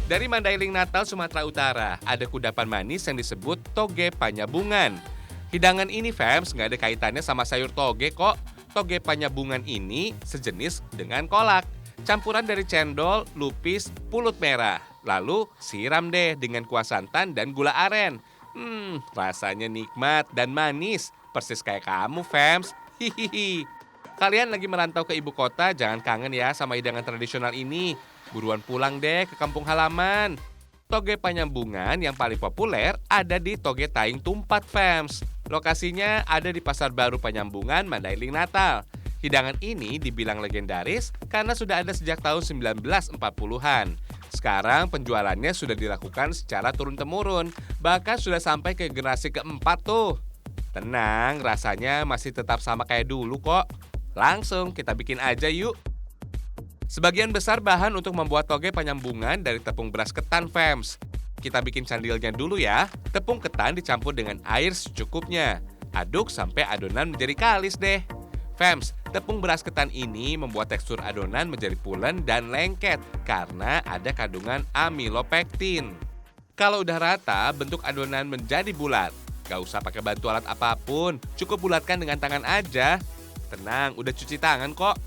Dari Mandailing Natal, Sumatera Utara, ada kudapan manis yang disebut toge panyabungan. Hidangan ini, fams, nggak ada kaitannya sama sayur toge kok. Toge panyabungan ini sejenis dengan kolak. Campuran dari cendol, lupis, pulut merah. Lalu siram deh dengan kuah santan dan gula aren. Rasanya nikmat dan manis. Persis kayak kamu, fams. Hihihi. Kalian lagi merantau ke ibu kota, jangan kangen ya sama hidangan tradisional ini. Buruan pulang deh ke kampung halaman. Toge panyambungan yang paling populer ada di Toge Taing Tumpat, fams. Lokasinya ada di Pasar Baru Panyambungan, Mandailing Natal. Hidangan ini dibilang legendaris karena sudah ada sejak tahun 1940-an. Sekarang penjualannya sudah dilakukan secara turun-temurun, bahkan sudah sampai ke generasi keempat tuh. Tenang, rasanya masih tetap sama kayak dulu kok. Langsung kita bikin aja yuk. Sebagian besar bahan untuk membuat toge panyambungan dari tepung beras ketan, fams. Kita bikin candilnya dulu ya. Tepung ketan dicampur dengan air secukupnya. Aduk sampai adonan menjadi kalis deh. Fams, tepung beras ketan ini membuat tekstur adonan menjadi pulen dan lengket karena ada kandungan amilopektin. Kalau udah rata, bentuk adonan menjadi bulat. Gak usah pakai bantu alat apapun, cukup bulatkan dengan tangan aja. Tenang, udah cuci tangan kok.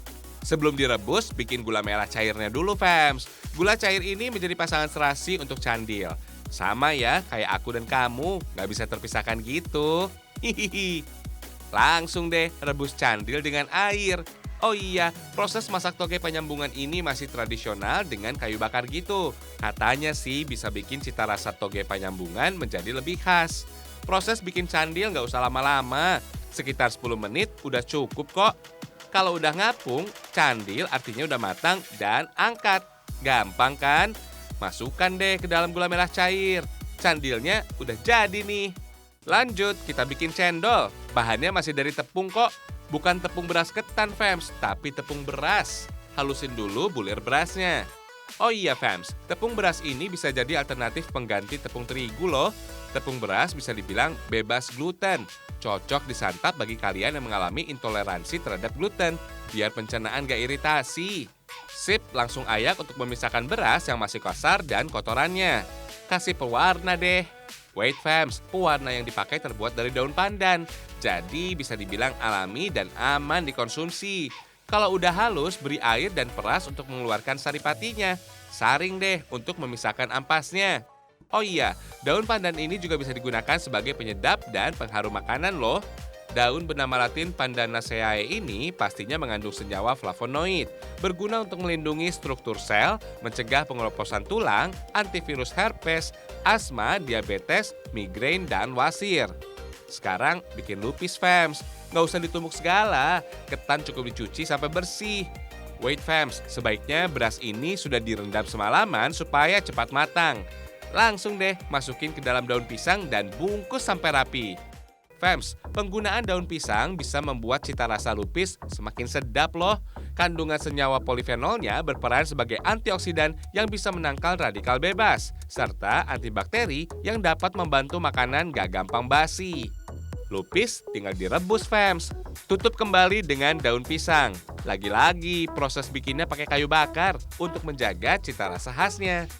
Sebelum direbus, bikin gula merah cairnya dulu, fams. Gula cair ini menjadi pasangan serasi untuk candil. Sama ya, kayak aku dan kamu, gak bisa terpisahkan gitu. Hihihi. Langsung deh rebus candil dengan air. Oh iya, proses masak toge panyambungan ini masih tradisional dengan kayu bakar gitu. Katanya sih bisa bikin cita rasa toge panyambungan menjadi lebih khas. Proses bikin candil gak usah lama-lama. Sekitar 10 menit udah cukup kok. Kalau udah ngapung, candil artinya udah matang dan angkat. Gampang kan? Masukkan deh ke dalam gula merah cair. Candilnya udah jadi nih. Lanjut, kita bikin cendol. Bahannya masih dari tepung kok. Bukan tepung beras ketan, fams, tapi tepung beras. Halusin dulu bulir berasnya. Oh iya, fams, tepung beras ini bisa jadi alternatif pengganti tepung terigu loh. Tepung beras bisa dibilang bebas gluten. Cocok disantap bagi kalian yang mengalami intoleransi terhadap gluten, biar pencernaan gak iritasi. Sip, langsung ayak untuk memisahkan beras yang masih kasar dan kotorannya. Kasih pewarna deh. Wait, fams, pewarna yang dipakai terbuat dari daun pandan. Jadi bisa dibilang alami dan aman dikonsumsi. Kalau udah halus, beri air dan peras untuk mengeluarkan saripatinya. Saring deh untuk memisahkan ampasnya. Oh iya, daun pandan ini juga bisa digunakan sebagai penyedap dan pengharum makanan loh. Daun bernama latin Pandanaceae ini pastinya mengandung senyawa flavonoid, berguna untuk melindungi struktur sel, mencegah pengeroposan tulang, antivirus herpes, asma, diabetes, migrain, dan wasir. Sekarang bikin lupis, fams. Nggak usah ditumbuk segala, ketan cukup dicuci sampai bersih. Wait, fams, sebaiknya beras ini sudah direndam semalaman supaya cepat matang. Langsung deh masukin ke dalam daun pisang dan bungkus sampai rapi. Fams, penggunaan daun pisang bisa membuat cita rasa lupis semakin sedap loh. Kandungan senyawa polifenolnya berperan sebagai antioksidan yang bisa menangkal radikal bebas, serta antibakteri yang dapat membantu makanan gak gampang basi. Lupis tinggal direbus, fams. Tutup kembali dengan daun pisang. Lagi-lagi proses bikinnya pakai kayu bakar untuk menjaga cita rasa khasnya.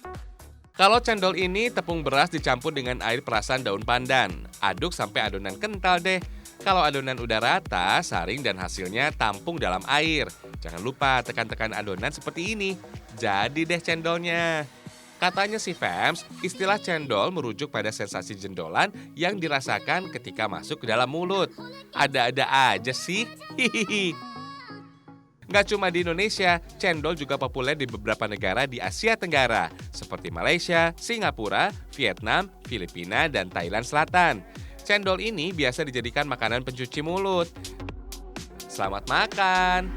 Kalau cendol ini tepung beras dicampur dengan air perasan daun pandan. Aduk sampai adonan kental deh. Kalau adonan udah rata, saring dan hasilnya tampung dalam air. Jangan lupa tekan-tekan adonan seperti ini. Jadi deh cendolnya. Katanya sih, fams, istilah cendol merujuk pada sensasi jendolan yang dirasakan ketika masuk ke dalam mulut. Ada-ada aja sih. Hihihi. Nggak cuma di Indonesia, cendol juga populer di beberapa negara di Asia Tenggara, seperti Malaysia, Singapura, Vietnam, Filipina, dan Thailand Selatan. Cendol ini biasa dijadikan makanan pencuci mulut. Selamat makan!